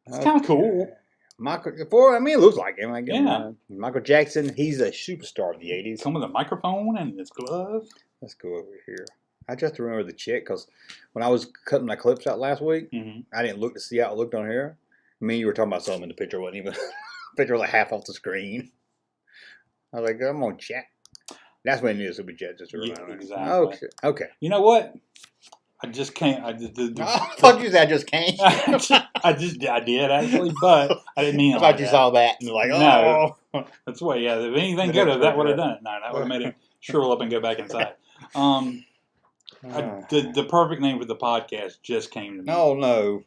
It's kind of cool. It looks like him. Yeah. Michael Jackson, he's a superstar of the 80s. Come with a microphone and his glove. Let's go over here. I just remember the chick because when I was cutting my clips out last week, I didn't look to see how it looked on here. Me and you were talking about something in the picture. Wasn't even picture was like half off the screen. I was like, I'm on chat. That's when I knew it was Super Chat, just to remind me. Exactly. Okay. You know what? I just can't. Fuck you, I just can't. I did actually, but I didn't mean it. I thought you saw that and like, no. That's why, yeah. If anything could have, that would have done it. No, that would have made it shrivel up and go back inside. The perfect name for the podcast just came to me. No.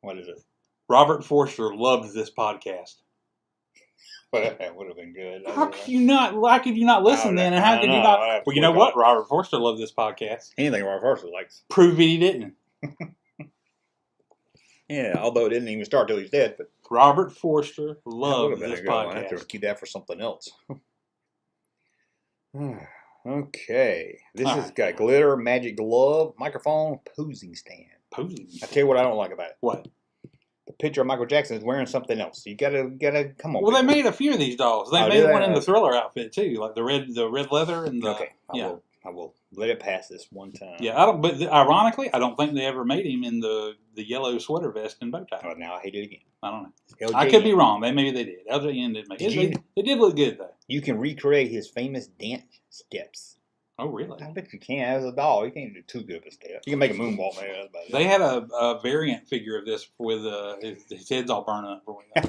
What is it? Robert Forster loves this podcast. That would have been good. How could you not listen then? And how could you not? Well, you know what? Robert Forster loved this podcast. Anything Robert Forster likes. Prove it he didn't. Yeah, although it didn't even start till he's dead. But Robert Forster loved this podcast. I have to keep that for something else. Okay. This has got glitter, magic glove, microphone, posing stand. Posing. I tell you what I don't like about it. What? The picture of Michael Jackson is wearing something else. You gotta come on. Well, they made a few of these dolls. They made one in the Thriller outfit too, like the red leather and the. Okay. I will let it pass this one time. Yeah, But ironically, I don't think they ever made him in the yellow sweater vest and bow tie. Oh, now I hate it again. I don't know. I could be wrong. Maybe they did. LJN did make it. They did look good though. You can recreate his famous dance steps. Oh, really? I bet you can. As a doll, you can't do too good of a step. You can make a moonwalk, maybe. That's about it. They had a variant figure of this with his head's all burning up.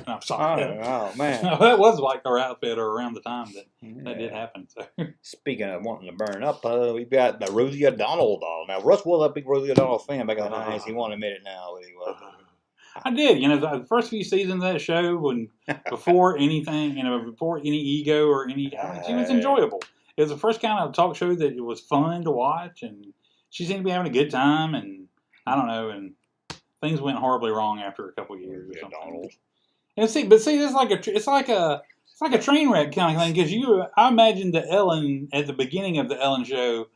I'm sorry. Oh man. That was like our outfit or around the time that did happen. So. Speaking of wanting to burn up, we've got the Rosie O'Donnell doll. Now, Russ was a big Rosie O'Donnell fan back in the 90s. He won't admit it now, but he was. I did. The first few seasons of that show, before anything, before any ego or she was enjoyable. It was the first kind of talk show that it was fun to watch, and she seemed to be having a good time, and I don't know, and things went horribly wrong after a couple of years or something. And see, it's like a train wreck kind of thing, because I imagine that Ellen at the beginning of the Ellen show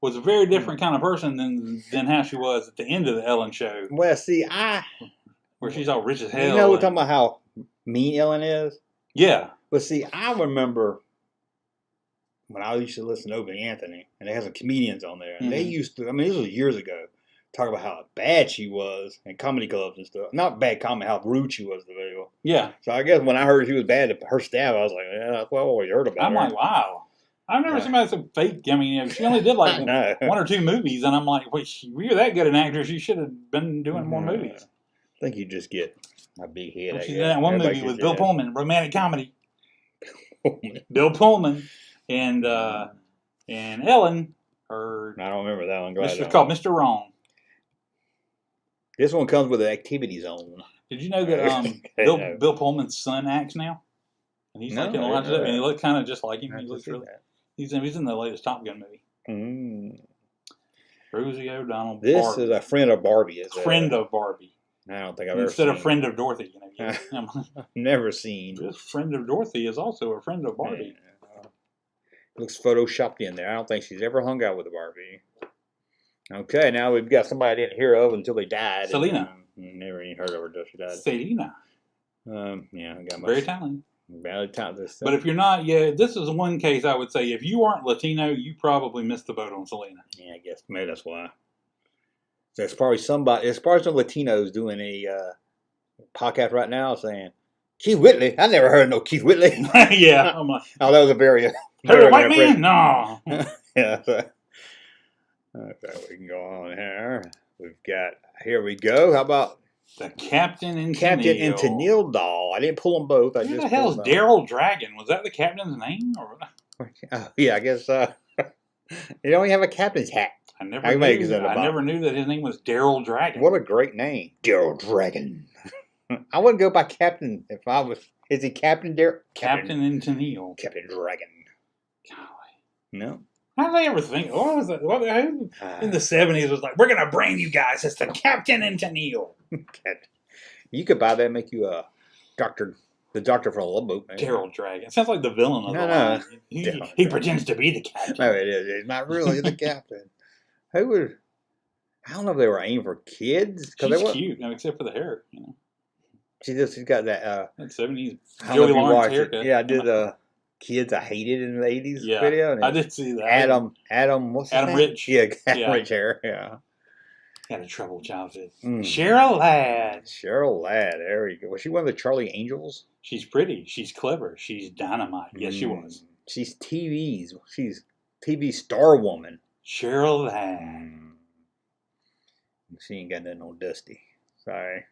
was a very different kind of person than how she was at the end of the Ellen show. Well, see, where she's all rich as hell. We're talking about how mean Ellen is? Yeah. But see, I remember when I used to listen to Opie Anthony, and they had some comedians on there, and they used to, this was years ago, talk about how bad she was in comedy clubs and stuff. Not bad comedy, how rude she was to people. Yeah. So I guess when I heard she was bad at her staff, I was like, yeah, that's what I always heard about her. I'm like, wow. I've never seen somebody so fake. She only did like one or two movies, and I'm like, wait, you're that good an actress, you should have been doing more movies. I think you just get a big head. Well, she's in that one movie with Bill Pullman, romantic comedy. Bill Pullman and Ellen, or I don't remember that one. It's called Mr. Wrong. This one comes with an activity zone. Did you know that Bill Pullman's son acts now? And he's like in a lot of stuff, and he looks kind of just like him. He looks he's in the latest Top Gun movie. Rosie O'Donnell. This is a friend of Barbie. Friend of Barbie. I don't think I've ever seen. Instead of friend of Dorothy. I've never seen. This friend of Dorothy is also a friend of Barbie. Looks photoshopped in there. I don't think she's ever hung out with a Barbie. Okay, now we've got somebody I didn't hear of until they died. Selena. Never even heard of her until she died. Selena. I got very talented. Very talented. But if you're not, this is one case I would say if you aren't Latino, you probably missed the boat on Selena. Yeah, I guess maybe that's why. So it's probably some Latinos doing a podcast right now saying, Keith Whitley? I never heard of no Keith Whitley. Yeah. That was a very... Hey, white man? No. Yeah. Okay, we can go on here. Here we go. How about... The Captain and Tennille doll. I didn't pull them both. Who the hell is Daryl Dragon? Was that the captain's name? Yeah, I guess. You don't even have a captain's hat. I never knew that his name was Daryl Dragon. What a great name. Daryl Dragon. I wouldn't go by Captain if I was... Is he Captain Daryl? Captain and Tennille. Captain Dragon. Golly. No. How did they ever think? What was that? In the 70s was like, we're going to bring you guys. It's the Captain and Tennille. You could buy that and make you a doctor, the doctor from a Love Boat. Daryl Dragon. Sounds like the villain of the line. He pretends to be the captain. No, it is. He's not really the captain. I don't know if they were aiming for kids. She's cute, except for the hair, She's got that. That 70s I don't know Joey if you Lawrence watched it. haircut. Yeah, I did. Kids I Hated in the 80s Yeah, video. And I did see that. Adam, what's his Adam name? Rich. Yeah, Adam Yeah. Rich hair. Yeah. Had a troubled childhood. Mm. Cheryl Ladd. Cheryl Ladd. There we go. Was she one of the Charlie Angels? She's pretty. She's clever. She's dynamite. Yes, she was. She's TV star woman. Cheryl Ladd. She ain't got nothing on Dusty. Sorry.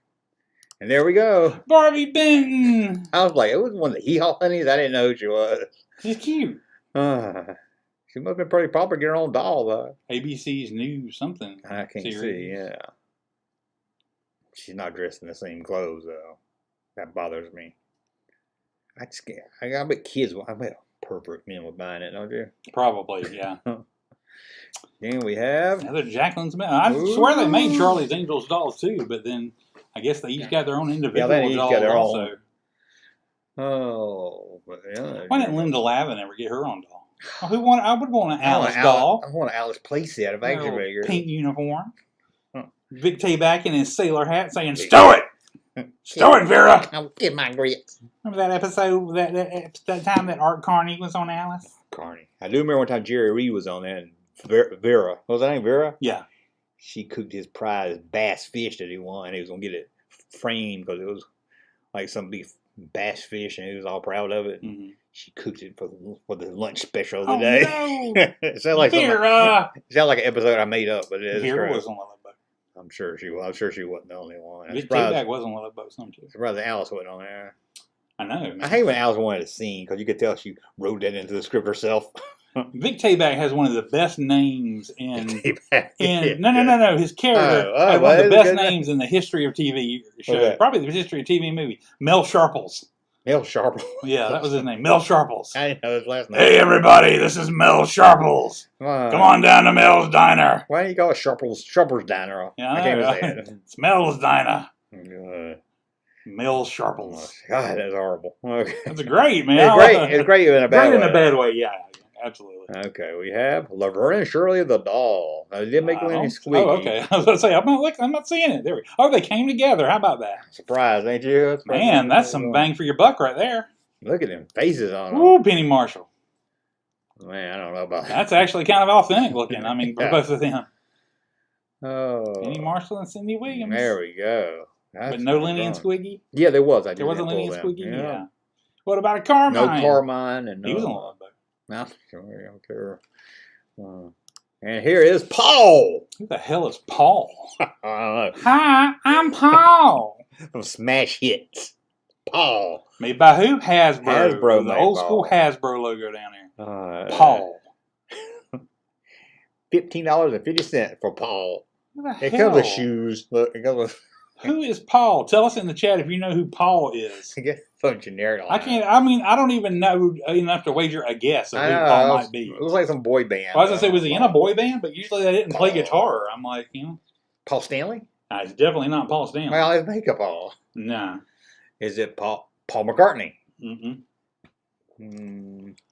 And there we go. Barbie Benton. I was like, it was one of the hee-haw honeys. I didn't know who she was. She's cute. She must have been pretty popular. Get her own doll, though. ABC's new something. I can't series. see, yeah. She's not dressed in the same clothes, though. That bothers me. I bet kids, I bet pervert men would buy it, don't you? Probably, yeah. Then we have Another Jacqueline's Smith. I swear they made Charlie's Angels dolls too, but then I guess they each got their own individual they each dolls got their also. own. Oh, but yeah. Why didn't Linda Lavin ever get her own doll? I would want an Alice doll. I want an Alice playset of action figures. Pink uniform. Vic Tayback in his sailor hat saying, "Stow it! Stow it, Vera!" I'll get my grits. Remember that episode, that time that Art Carney was on Alice? Carney. I do remember one time Jerry Reed was on there, and Vera. What was that name, Vera? Yeah. She cooked his prize bass fish that he won. He was going to get it framed because it was like some big bass fish, and he was all proud of it. Mm-hmm. She cooked it for the lunch special of the day. No. It sounded like Vera! It sounded like an episode I made up, but it is Vera true. was on Love Boat. I'm sure she was. I'm sure she wasn't the only one. Vic Tayback was on Love Boat some too. Surprised Alice wasn't on there. I know. Man. I hate when Alice wanted a scene because you could tell she wrote that into the script herself. Vic Tayback has one of the best names in Tayback. No. His character has one of the best names in the history of TV show. Okay. Probably the history of TV movie. Mel Sharples. Mel Sharples. Yeah, that was his name. Mel Sharples. I didn't know his last name. Hey everybody, this is Mel Sharples. Come on down to Mel's Diner. Why do you call it Sharples Diner? Yeah, I can't even say it. It's Mel's Diner. Mel Oh, Sharples. God, that's horrible. Okay. That's great, man. It's great. It's great in a bad way. Great in a bad way, yeah. Absolutely. Okay, we have Laverne and Shirley the doll. Now, they didn't make any squeaky. Oh, okay. I was going to say, I'm not seeing it. There we go. Oh, they came together. How about that? Surprise, ain't you? Man, that's some bang for your buck right there. Look at them faces on them. Ooh, Penny Marshall. Man, I don't know about that. That's actually kind of authentic looking. I mean, Yeah. both of them. Oh. Penny Marshall and Cindy Williams. There we go. But no Lenny and Squiggy? Yeah, there was. There wasn't Lenny and Squiggy? Yeah. What about a Carmine? No Carmine. And no, he was on Love Boat. No, I don't care. And here is Paul. Who the hell is Paul? I don't know. Hi, I'm Paul. From Smash Hits. Paul. Made by who? Hasbro. Hasbro The made old Paul. school Hasbro logo down there. Paul. $15.50 for Paul. Who the It hell? comes with shoes. Look, it comes with. Who is Paul? Tell us in the chat if you know who Paul is. I guess so generic. I don't even know enough to wager a guess of who Paul might be. It was like some boy band. Well, I was going to say, was he in a boy band? But usually they didn't play guitar. I'm like, Paul Stanley? It's definitely not Paul Stanley. Well, his makeup Paul. No. Is it Paul McCartney? Mm-mm.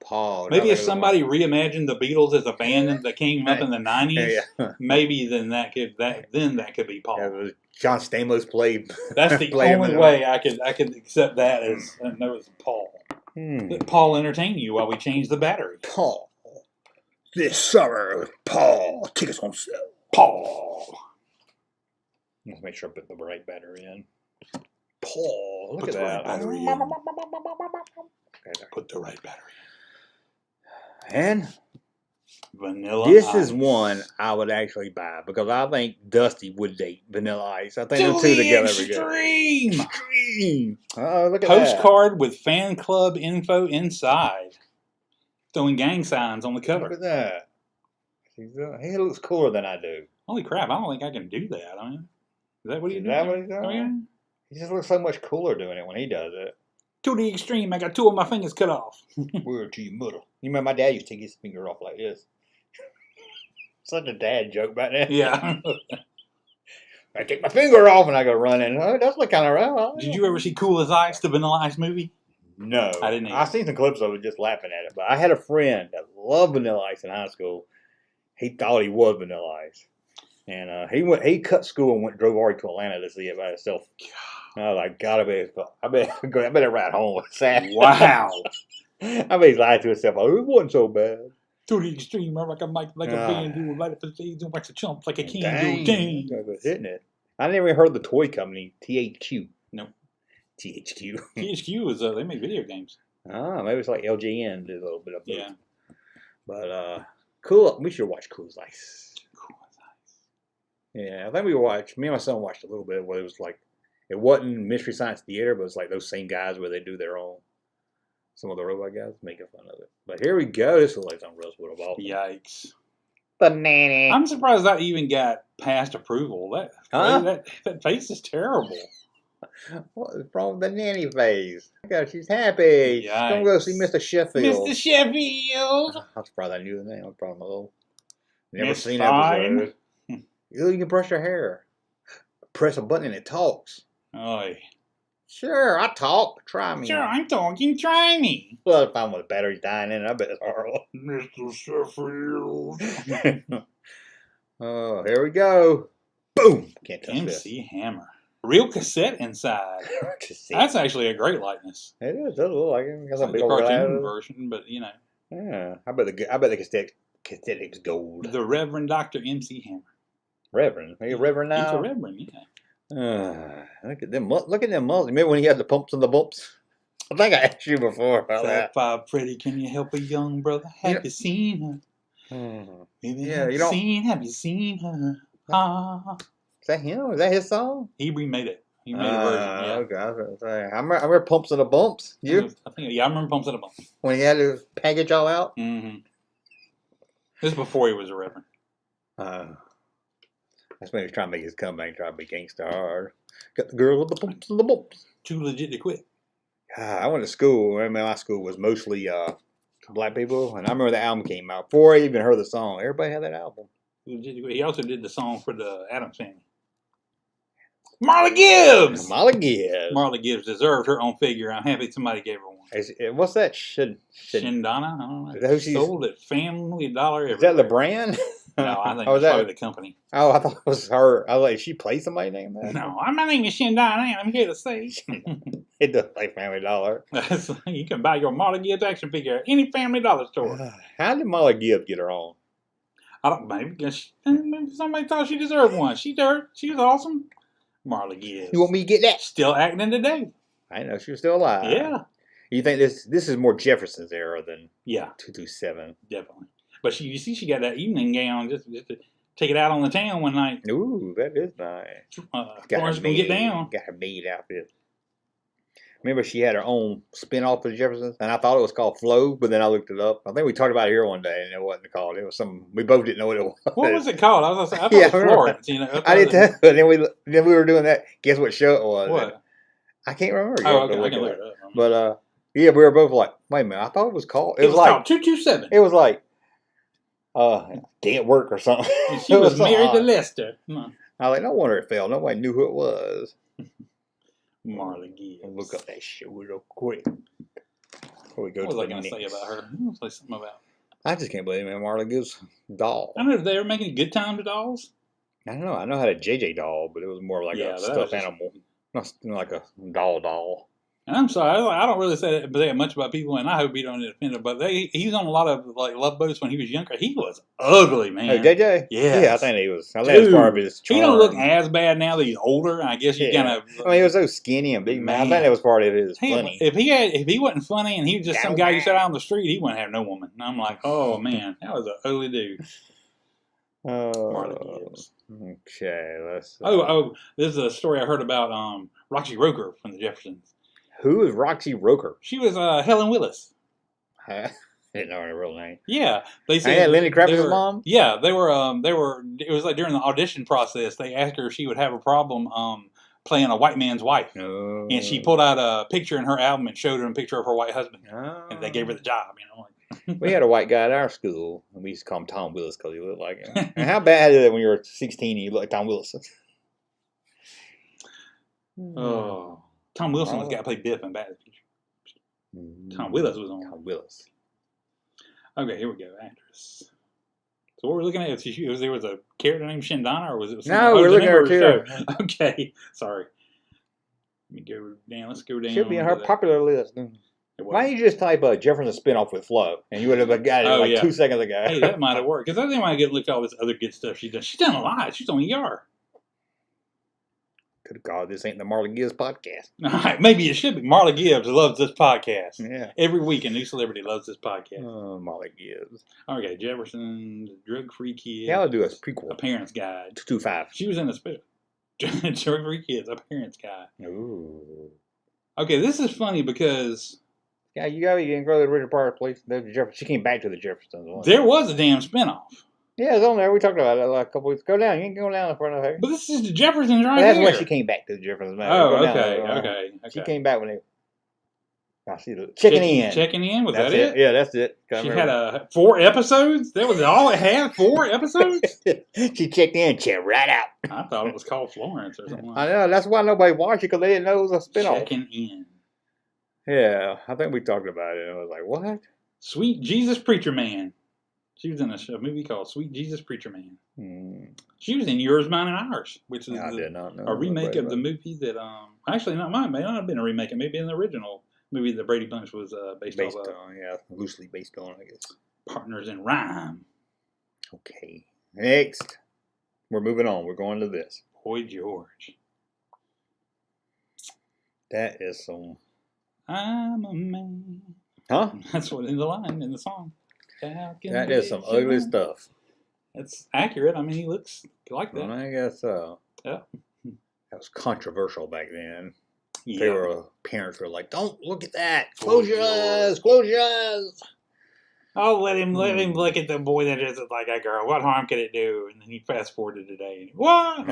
Paul. Maybe if somebody reimagined the Beatles as a band that came up in the 90s, maybe then that could be Paul. Yeah, it was John Stamos played. That's the only way I could accept that as no, it's Paul. Let Paul entertain you while we change the battery. Paul. This summer with Paul. Tickets on sale. Paul. Let's make sure I put the right battery in. Paul. Look Put at the that. right battery in. Put the right battery in. And Vanilla this Ice. is one I would actually buy because I think Dusty would date Vanilla Ice. I think To the two the together would be good. extreme. Extreme. Oh, look at that. Postcard with fan club info inside. Throwing gang signs on the cover. Look at that. He looks cooler than I do. Holy crap, I don't think I can do that. I mean, is that what he's Is doing? that what he's doing? Oh, yeah. He just looks so much cooler doing it when he does it. To the extreme, I got 2 of my fingers cut off. Word to your mother. You remember my dad used to take his finger off like this. Such a dad joke back then. Yeah. I take my finger off and I go running. Oh, that's what kind of rough. Did you ever see Cool as Ice, the Vanilla Ice movie? No. I didn't either. I seen some clips of it just laughing at it. But I had a friend that loved Vanilla Ice in high school. He thought he was Vanilla Ice. And he cut school and drove already to Atlanta to see it by himself. I was like, God, I better ride home with sad. Wow. I bet he's lying to himself. Oh, it wasn't so bad. To the extreme, like a mic, like a band do, light up the stage and watch the chump like a king Dang. do. Dang. I was hitting it. I never even heard of the toy company, THQ. No. THQ. THQ is, they make video games. Ah, maybe it's like LJN did a little bit of both. Yeah. But, cool. We should watch Cool as Ice. Cool as Ice. Yeah, I think me and my son watched a little bit where it was like, it wasn't Mystery Science Theater, but it's like those same guys where they do their own, some of the robot guys making fun of it. But here we go. This looks like something else would have bought. Yikes. Banana. I'm surprised that even got past approval. That face is terrible. What is wrong with the nanny face? God, she's happy. She's going to go see Mr. Sheffield. Mr. Sheffield. I'm surprised I knew the name. I'm probably a little. Never seen episode. You can brush your hair. Press a button and it talks. Oy. Sure, I talk. Try me. Sure, I'm talking. Try me. Well, if I'm with the batteries dying in it, I bet it's horrible. Mr. Sheffield. Oh, here we go. Boom. Can't touch MC Hammer. Real cassette inside. That's actually a great likeness. It is. It does look like it. It's like the cartoon version, but you know. Yeah. I bet the cassette's gold. The Reverend Dr. MC Hammer. Reverend? Are you a reverend now? He's a reverend, yeah. Look at them muscles. Remember when he had the pumps and the bumps? I think I asked you before about that. Five Freddy, can you help a young brother? Have you seen her? Yeah, you don't. Have you seen her? Ah. Is that him? Is that his song? He remade it. He made a version. Yeah. Okay, I was going to say. I remember Pumps and the Bumps. You? I remember Pumps and the Bumps. When he had to package all out? Mm-hmm. This is before he was a reverend. That's when he was trying to make his comeback, trying to be gangsta hard. Got the girl with the pumps and the bumps. Too legit to quit. I went to school. I remember my school was mostly black people, and I remember the album came out before I even heard the song. Everybody had that album. He also did the song for the Addams Family. Marla Gibbs! Marla Gibbs deserved her own figure. I'm happy somebody gave her one. What's that? Shindana? I don't know. Is that who she's sold at Family Dollar everywhere. Is that the brand? No, I think it's probably the company. Oh, I thought it was her. I was like, she played somebody named that? No, my name is Shindana. I'm here to say. It does like Family Dollar. You can buy your Marla Gibbs action figure at any Family Dollar store. How did Marla Gibbs get her own? I don't know. Maybe somebody thought she deserved one. She was awesome. Marla Gibbs. You want me to get that? Still acting today. I know she was still alive. Yeah. You think this is more Jefferson's era than 227? Definitely. But you see, she got that evening gown just to take it out on the town one night. Ooh, that is nice. Florence gonna get down. Got her maid outfit. Remember, she had her own spin-off of the Jeffersons, and I thought it was called Flo, but then I looked it up. I think we talked about it here one day, and it wasn't called. It was something we both didn't know what it was. What was it called? I was gonna say, I thought it was Florence. You know, I did too. Then we were doing that. Guess what show it was? What? I can't remember. Oh, okay, I can look it up. But yeah, we were both like, wait a minute. I thought it was called. It was like called 227. It was like, Can't Work or something. She was married to Lester. I was like, no wonder it failed. Nobody knew who it was. Marla Gibbs. Look up that show real quick. Before we go what was I going to say about her? I was going to say something about. I just can't believe it, man. Marla Gibbs doll. I don't know if they were making Good Time to dolls. I don't know. I know how to JJ doll, but it was more like a stuffed animal. Not like a doll. And I'm sorry, I don't really say much about people, and I hope he don't get offended. But he's on a lot of like Love Boats when he was younger. He was ugly, man. Oh, JJ? Yeah, I think he was. I think it's part of his charm. He don't look as bad now that he's older. I guess you kind of. I mean, he was so skinny and big man. I think that was part of his funny. If he wasn't funny and he was just some guy you said out on the street, he wouldn't have no woman. And I'm like, oh man, that was an ugly dude. Marla Gibbs. Okay, let's. This is a story I heard about Roxy Roker from the Jeffersons. Who is Roxy Roker? She was Helen Willis. I didn't know her real name. Yeah, they said Lenny Kravitz's mom. Yeah, they were. It was like during the audition process, they asked her if she would have a problem playing a white man's wife, and she pulled out a picture in her album and showed her a picture of her white husband, and they gave her the job. You know, we had a white guy at our school, and we used to call him Tom Willis because he looked like him. And how bad is it when you were 16 and you look like Tom Willis? Oh. Tom Wilson was the guy who played Biff in Back to the Future. Tom Willis was on. Tom Willis. Okay, here we go. Actress. So what we're looking at, there was a character named Shindana, or was it? No, we're looking at her too. Okay, sorry. me go down. Let's go down. She'll be on her popular list. Why don't you just type Jefferson spinoff with Flo, and you would have got it 2 seconds ago. Hey, that might have worked because I think I get look at all this other good stuff she's done. She's done a lot. She's on ER. Good God, this ain't the Marla Gibbs podcast. All right, maybe it should be. Marla Gibbs loves this podcast. Yeah. Every week a new celebrity loves this podcast. Oh, Marla Gibbs. Okay, Jefferson, drug-free kid. Yeah, I'll do a prequel. A Parent's Guide. 225. She was in the special. Drug-free kids, A Parent's Guide. Ooh. Okay, this is funny because... Yeah, you gotta go to the Richard Pryor place. She came back to the Jeffersons. There was a damn spinoff. Yeah, it's on there. We talked about it like a couple weeks. Go down. You can go down in front of her. But this is the Jeffersons right That's here. when she came back to the Jeffersons. Oh, okay. She came back when they... I see the checking in. Checking in? Was that it? Yeah, that's it. She had 4 episodes? That was all it had? 4 episodes? She checked in, checked right out. I thought it was called Florence or something. I know. That's why nobody watched it, because they didn't know it was a spinoff. Checking in. Yeah, I think we talked about it. I was like, what? Sweet Jesus Preacher Man. She was in a movie called Sweet Jesus Preacher Man. She was in Yours, Mine, and Ours, which is a remake of the movie that, actually, not mine. May not have been a remake. It may be an original movie that Brady Bunch was based on. Yeah, loosely based on, I guess. Partners in Rhyme. Okay. Next. We're moving on. We're going to this. Boy George. That is some... I'm a man. Huh? That's what in the line in the song. That is some ugly stuff. That's accurate. I mean, he looks like that. I guess so. Yeah. That was controversial back then. Yeah. Parents were like, "Don't look at that. Close your eyes. Close your eyes." Oh, let him look at the boy that dresses like a girl. What harm could it do? And then he fast forwarded today. What?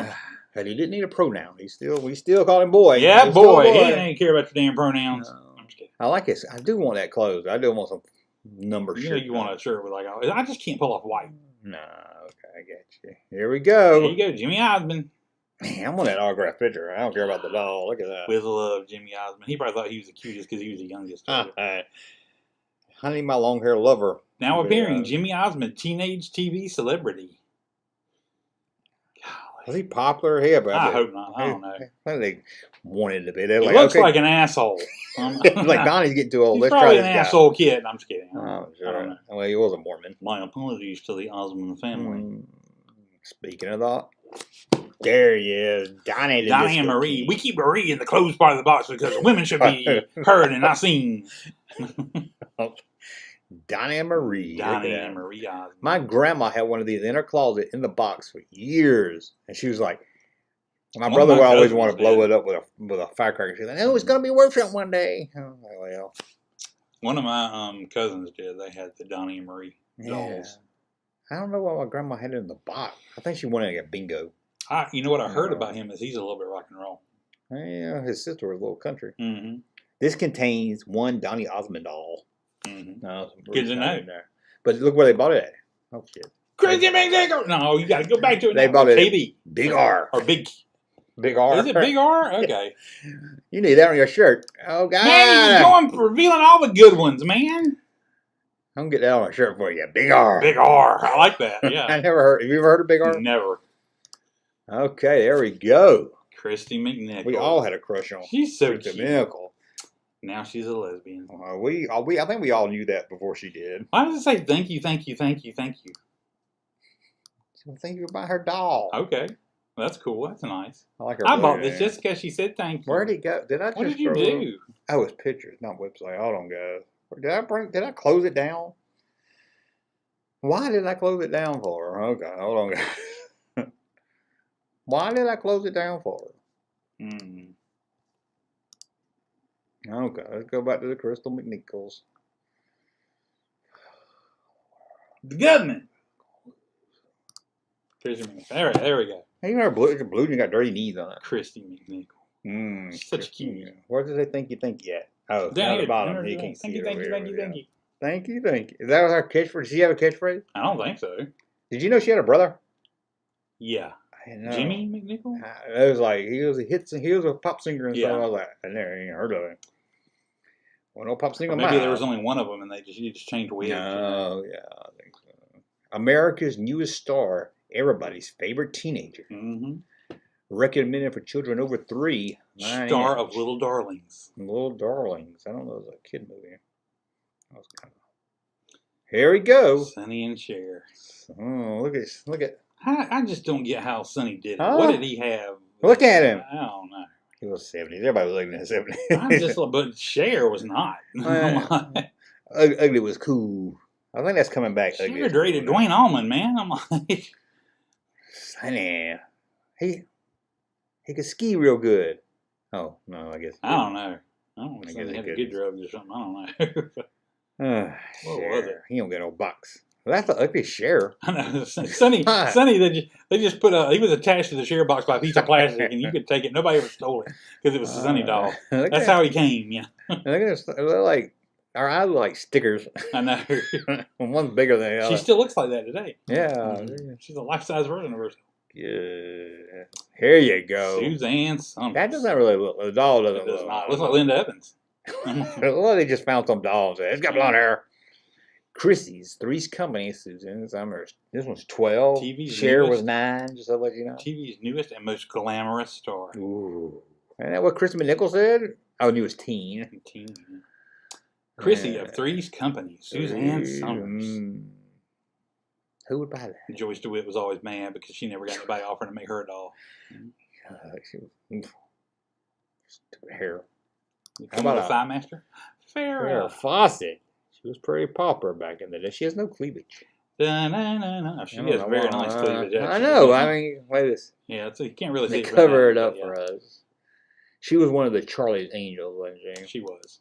And he didn't need a pronoun. We still call him boy. Yeah, boy. He didn't care about your damn pronouns. No. I'm just kidding. I like it. I do want that clothes. I do want some number shirt. You want a shirt with like, I just can't pull off white. No, okay, I get you. Here we go. There you go, Jimmy Osmond. Man, I want that autographed picture. I don't care about the doll. Look at that. With love, Jimmy Osmond. He probably thought he was the cutest because he was the youngest. Honey, my long hair lover. Now appearing, Jimmy Osmond, teenage TV celebrity. Was he popular? I hope not. I don't know. They wanted to be. He looks like an asshole. Like Donnie's getting too old. He's probably an asshole kid. I'm just kidding. Oh, sure. I don't know. Well, he was a Mormon. My apologies to the Osmond family. Speaking of that, there he is. Donnie and Marie. We keep Marie in the closed part of the box because women should be heard and not seen. Donnie and Marie. Donnie and Marie Osmond. My grandma had one of these in her closet in the box for years. And she was like, my brother would always want to blow it up with a firecracker. She's like, oh, it's going to be worth something one day. Oh, well. One of my cousins did. They had the Donnie and Marie dolls. I don't know why my grandma had it in the box. I think she wanted to get bingo. You know what I heard about him is he's a little bit rock and roll. Yeah, his sister was a little country. Mm-hmm. This contains one Donnie Osmond doll. Mm-hmm. No, good to know. But look where they bought it at. Oh, shit. Crazy Big Digger! No, you got to go back to it. They bought it KB. Big R. Or Big R. Is it Big R? Okay. You need that on your shirt. Oh, God. Man, you're going for revealing all the good ones, man. I'm going to get that on a shirt for you. Big R. Big R. I like that, yeah. I never heard. Have you ever heard of Big R? Never. Okay, there we go. Christy McNichol. We all had a crush on She's so Christy cute. McNichol. Now she's a lesbian. I think we all knew that before she did. Why does it say thank you, thank you, thank you, thank you? So thank you about her doll. Okay. That's cool. That's nice. I like her. I bought this just because she said thank you. Where'd he go? What did you do? Oh, it's pictures, not website. Hold on, guys. Did I close it down? Why did I close it down for her? Okay, hold on, guys. Why did I close it down for her? Okay, let's go back to the Crystal McNichols. The government. There we go. Hey, you know her blue and you got dirty knees on it. Christy McNichol. Such a cute. Where does they think you at? Oh, down at the bottom. You can't see it. Thank you. Thank you. Is that her catchphrase? Does she have a catchphrase? I don't think so. Did you know she had a brother? Yeah. Jimmy McNichol? It was like he was a pop singer and stuff. I was like, I never even heard of him. Well, no pop singer. Maybe there was only one of them, and you just changed wigs. No, yeah, I think so. America's newest star, everybody's favorite teenager. recommended for children over 3. Star of Little Darlings. Little Darlings. I don't know if it's a kid movie. That was kind of... Here we go. Sonny and Cher. Oh, look at. I just don't get how Sonny did it. What did he have? Look at him. I don't know. He was 70s. Everybody was looking at 70s. But Cher was not. Ugly was cool. I think that's coming back. Cher dated Dwayne Allman, man. I'm like, Sonny, he could ski real good. Oh no, I guess. I don't know. I don't think he had to get drugs or something. I don't know. What was it? He don't get no box. Well, that's an ugly Cher. I know. Sonny, they just put he was attached to the Cher box by a piece of plastic, and you could take it. Nobody ever stole it because it was a Sonny doll. That's how he came. Yeah. Look at this. Like our eyes look like stickers. I know. One's bigger than the other. She still looks like that today. Yeah. She's a life-size version of herself. Yeah. Here you go. Suzanne Summers. That doesn't really look. The doll doesn't look. It looks like Linda Evans. Well, they just found some dolls. It's got blonde hair. Chrissy's Three's Company, Suzanne Summers. This one's 12. TV's Cher newest, was 9, just to let you know. TV's newest and most glamorous star. Ooh. Isn't that what Chris McNichol said? Oh, newest teen. Chrissy of Three's Company, Suzanne Summers. Who would buy that? Joyce DeWitt was always mad because she never got anybody offering to make her a doll. She was hair. How about a Thigh Master? Farrah Fawcett. She was pretty popular back in the day. She has no cleavage. She has very nice cleavage. I know. I mean, wait this. Yeah, so you can't really see it. They cover it up for us. She was one of the Charlie's Angels, wasn't she? She was.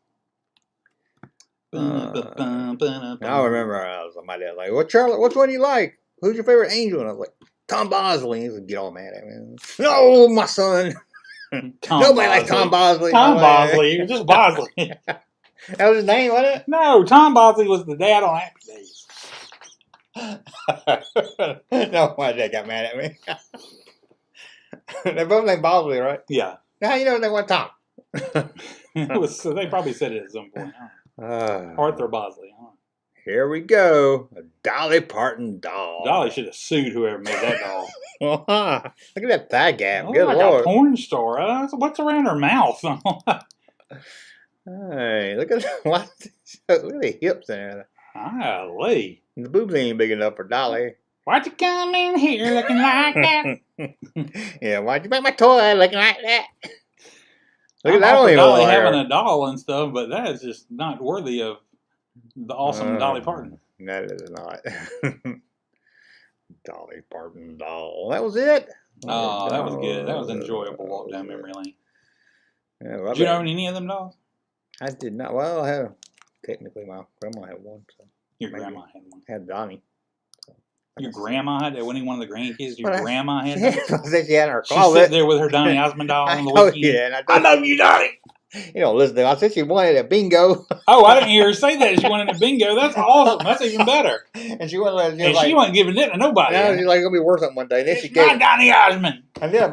I remember I was my dad like, which one do you like? Who's your favorite angel? And I was like, Tom Bosley. He would get all mad at me. No, my son. Nobody likes Tom Bosley. Tom Bosley. You're just Bosley. That was his name, wasn't it? No, Tom Bosley was the dad on Happy Days. No, my dad got mad at me. They're both named Bosley, right? Yeah. How you know they want Tom? So they probably said it at some point. Arthur Bosley. Here we go. A Dolly Parton doll. Dolly should have sued whoever made that doll. Look at that thigh gap. Oh, Good like Lord. A porn star. What's around her mouth? Hey, look at the hips there. Golly. The boobs ain't big enough for Dolly. Why'd you come in here looking like that? Yeah, why'd you make my toy looking like that? Look at that only Dolly having a doll and stuff, but that is just not worthy of the awesome Dolly Parton. That is not. Dolly Parton doll. That was it. Oh, that was good. That was an enjoyable walk down memory lane. Yeah, well, did you own any of them dolls? I did not. Well, I had technically my grandma had one. So your grandma had one. Had Donnie. So your grandma had that? Wasn't one of the grandkids? Your grandma had that? She had her closet. She's sitting there with her Donnie Osmond doll on the weekend. Yeah, I love you, Donnie. You don't listen to her. I said she wanted a bingo. Oh, I didn't hear her say that. She wanted a bingo. That's awesome. That's even better. And she wasn't. She wasn't giving it to nobody. No, she's like gonna be worth something one day. And then she gave my Donnie Osmond. And then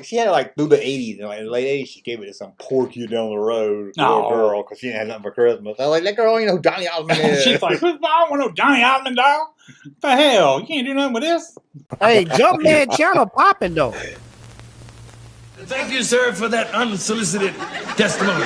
she had it through the 80s, and in the late 80s, she gave it to some poor kid down the road, little girl, because she didn't have nothing for Christmas. I was like, that girl, you know who Donnie Osmond is. She's like, I don't want no Donnie Osmond doll. What the hell? You can't do nothing with this. Hey, Junkman channel popping though. Thank you, sir, for that unsolicited testimony.